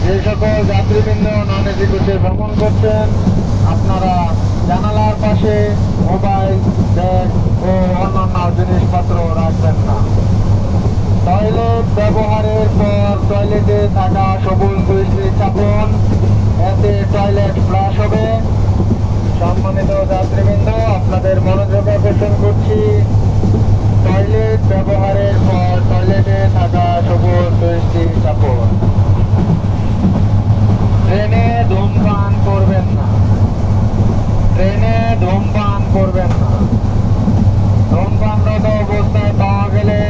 যে সকল যাত্রীবৃন্দ non AC কোচে ভ্রমণ করছেন, আপনারা জানালার পাশে মোবাইল, ব্যাগ ও অন্যান্য জিনিসপত্র রাখবেন না। টয়লেট ব্যবহারের পর টয়লেটে থাকা সবুজ সুইচটি চাপুন, এতে টয়লেট ফ্লাশ হবে। সম্মানিত যাত্রীবৃন্দ, আপনাদের মনোযোগ আকর্ষণ করছি, টয়লেট ব্যবহারের পর টয়লেটে থাকা সবুজ সুইচটি চাপুন। ট্রেনে ধূমপান করবেন না। ট্রেনে ধূমপান করবেন না। ধূমপানরত অবস্থায় পাওয়া গেলে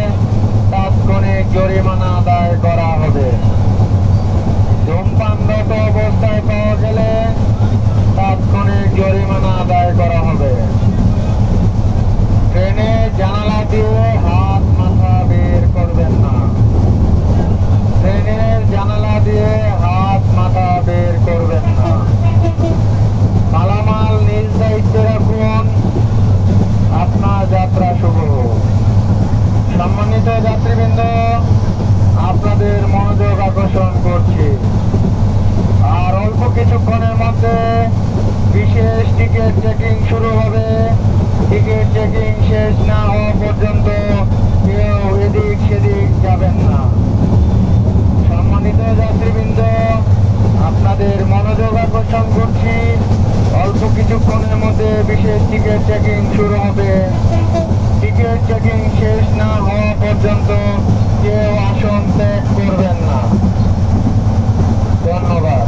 তাৎক্ষণিক জরিমানা আদায় করা হবে। ধূমপানরত অবস্থায় পাওয়া গেলে তাৎক্ষণিক জরিমানা আদায় করা হবে। ট্রেনে জানালা দিয়ে হাত মাথা বের করবেন না। ট্রেনের জানালা দিয়ে হাত মাথা বের করবেন না। মালামাল নিজ দায়িত্বে রাখুন। আপনার যাত্রা শুভ হোক। সম্মানিত যাত্রীবৃন্দ, আপনাদের মনোযোগ আকর্ষণ করছি, আর অল্প কিছুক্ষণের মধ্যে বিশেষ টিকিট চেকিং শুরু হবে। টিকিট চেকিং শেষ না হওয়া পর্যন্ত কেউ এদিক সেদিক যাবেন না। সম্মানিত যাত্রীবৃন্দ, আপনাদের মনোযোগ আকর্ষণ করছি, অল্প কিছুক্ষণের মধ্যে বিশেষ টিকিট চেকিং শুরু হবে। টিকিট চেকিং শেষ না হওয়া পর্যন্ত কেউ আসন ত্যাগ করবেন না। ধন্যবাদ।